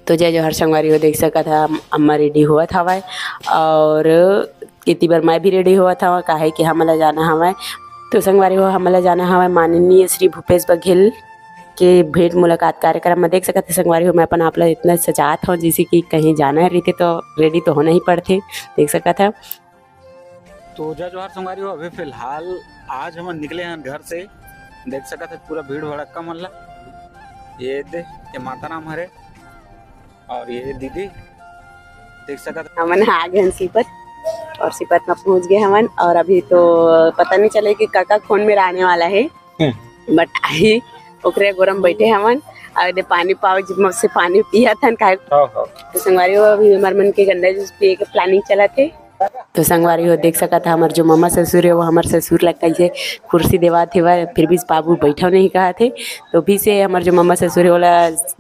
तो जय जोहर संगवारी हो देख सका था अम्मा रेडी हुआ था हवाए और कितनी बार मैं भी रेडी हुआ था काहे कि हमला जाना हवाए। तो संगवारी हो हमला जाना हवाए माननीय श्री भूपेश बघेल के भेंट मुलाकात कार्यक्रम में देख सकते संगवारी हो। मैं अपन आप इतना सजात हूँ जैसे कि कहीं जाना रहते तो रेडी तो होना ही पड़ते देख सका था। तो जय जोहर संगवारी हो अभी फिलहाल आज हम निकले हैं घर से देख सका था पूरा भीड़ भड़क्का मल्ला ये माता राम हरे और ये दीदी देख सका था। हमन आ गए सिपत और सिपत में पहुंच गए हमन और अभी तो पता नहीं चले कि काका कौन मेरा आने वाला है बट आई ओकरे गोरम बैठे हमन और पानी पाओ से पानी पिया था तो संगवारी हो अभी हमारे मन के गंदा जूस पिए के प्लानिंग चला थे। तो संगवारी हो देख सका था हमारे जो मामा ससुर है वो हमारे ससुर लगता है कुर्सी देवा थे फिर भी बाबू बैठा नहीं कहा थे तो भी से हमारे जो मामा ससुर है बोला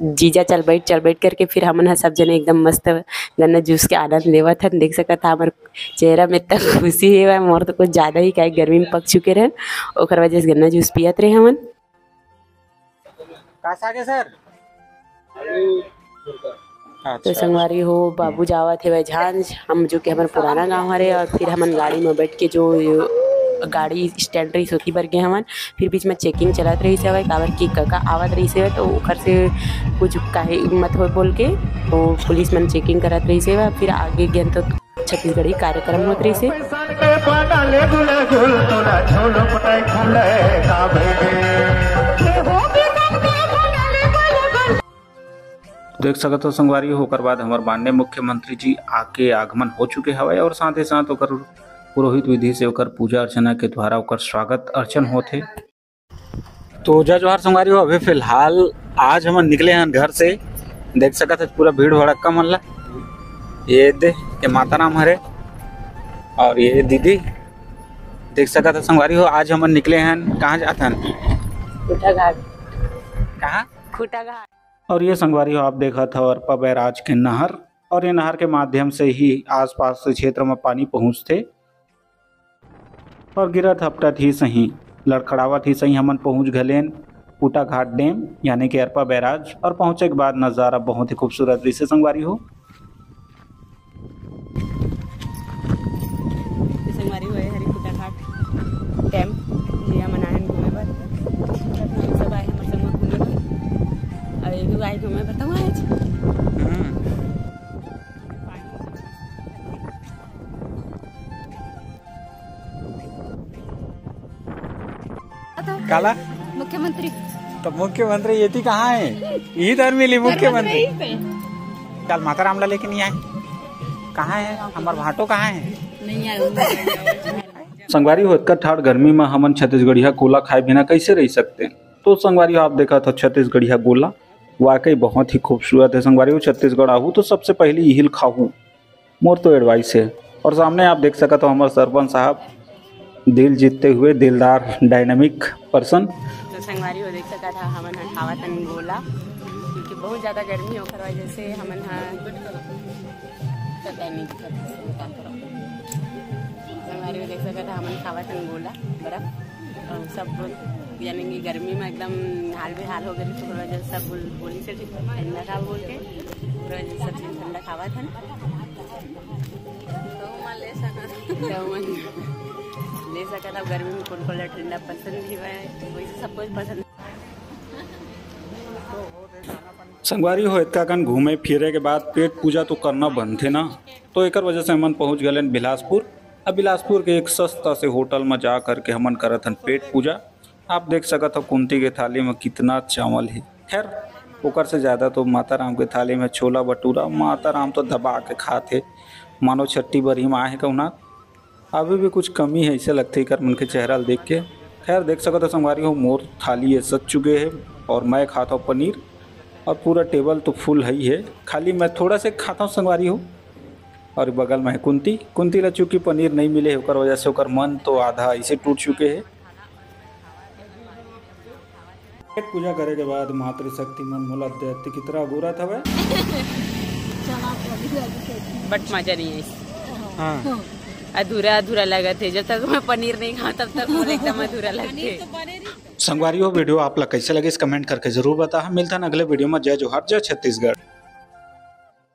जीजा चल बैठ करके फिर हमन सब जने एकदम मस्त गन्ना जूस के आनंद लेवा था। देख सका था हमारे चेहरा में इतना खुशी है मोर तो कुछ ज़्यादा ही क्या गर्मी में पक चुके रहे और वजह से गन्ना जूस पियत रहे हमन। तो संगवारी हो बाबू जावा थे वह झांझ हम जो कि हमारे पुराना गांव हरे और फिर हमन गाड़ी में बैठ के जो गाड़ी स्टैंड रही होती बर गए हमन फिर बीच में चेकिंग चलत रही से काबर की काका आवत रही से तो ओखर से कुछ काहे मत हो बोल के तो पुलिस मन चेकिंग करत रही से फिर आगे गए तो छत्तीसगढ़ी कार्यक्रम होत रही से। देख सकते हो संगवारी होकर बाद हमारे माननीय मुख्यमंत्री जी आके आगमन हो चुके हवे और साथ ही साथ ओकर पुरोहित विधि से ओकर पूजा अर्चना के द्वारा ओकर स्वागत अर्चन होते। तो जय जोहर संगवारी हो अभी फिलहाल आज हम निकले हैं घर से देख सकते पूरा भीड़ भड़क्का मल्ला ये माता राम हरे और ये दीदी देख सकते संगवारी हो आज हम निकले हैं कहाँ जाते हैं खूटा घाट। कहाँ खूटा घाट। और ये संगवारी हो आप देखा था अरपा बैराज के नहर और ये नहर के माध्यम से ही आसपास के क्षेत्र में पानी पहुँचते और गिरत हपटत ही सही लड़खड़ावत ही सही हमन पहुँच गए खूटा घाट डैम यानी कि अरपा बैराज और पहुँचे के बाद नज़ारा बहुत ही खूबसूरत दृश्य संगवारी हो। संगवारी हो हरी खूटा घाट डैम जी हमन आए घूमे बर सब आए हमर संग घूमे बर और एक आई घूमे बताऊँ आज काला मुख्यमंत्री तो मुख्यमंत्री ये थी कहाँ है इधर मिली मुख्यमंत्री कल माता रामला लेके नहीं आए कहाँ है हमारे भाटो कहाँ है नहीं आए संगवारी हो इतना ठाड़ गर्मी में हमन छत्तीसगढ़िया गोला खाए बिना कैसे रह सकते हैं। तो संगवारी हो आप देखा था छत्तीसगढ़िया गोला वाकई बहुत ही खूबसूरत है। संगवारी हो छत्तीसगढ़ आहू तो सबसे पहले यही खाऊ मोर तो एडवाइस है। और सामने आप देख सका तो हमारे सरपंच साहब दिल जीतते हुए दिलदार डायनामिक पर्सन। तो संगवारी हो देख सका था हमन हवा तन गोला क्योंकि बहुत ज़्यादा गर्मी होकर वजह से हमन संगवारी हो देख सका था हमन खावा तन गोला बर्फ और सब यानी कि गर्मी में एकदम हाल बेहाल हो गई तो वजह से सब बोली से ठंडा खा बोल के वजह से सब चीज़ ठंडा खावा था ले सका था गर्मी में कौन कौन ठंडा पसंद भी है वैसे सब कुछ पसंद। संगवारी हो इतना कन घूमे फिरे के बाद पेट पूजा तो करना बनते ना तो एक वजह से हमन पहुंच गए बिलासपुर। अब बिलासपुर के एक सस्ता से होटल में जा करके हमन करत हन पेट पूजा। आप देख सकत हो कुंती के थाली में कितना चावल है। खैर ओकर से ज़्यादा तो माता राम के थाली में छोला भटूरा माता राम तो दबा के खाते मानो छट्टी बरी में आए कहना अभी भी कुछ कमी है ऐसे लगते कर मन के चेहरा देख के। खैर देख सकते संगवारी हो मोर थाली ये सज चुके हैं और मैं खाता हूँ पनीर और पूरा टेबल तो फुल ही है खाली मैं थोड़ा से खाता हूँ संगवारी हो। और बगल में है कुंती ला चूँकि पनीर नहीं मिले होकर वजह से ओकर मन तो आधा ऐसे टूट चुके हैं। पेट पूजा करे के बाद मातृशक्ति मन मोला देती कितना बुरा था वह बट मजा नहीं है। हाँ अधूरा अधूरा लगा थे जब तक मैं पनीर नहीं खाऊं तब तक मुझे एकदम अधूरा लगते। संगवारी हो वीडियो आप लोग कैसे लगे इस कमेंट करके जरूर बता। मिलता है अगले वीडियो में। जय जोहार जय छत्तीसगढ़।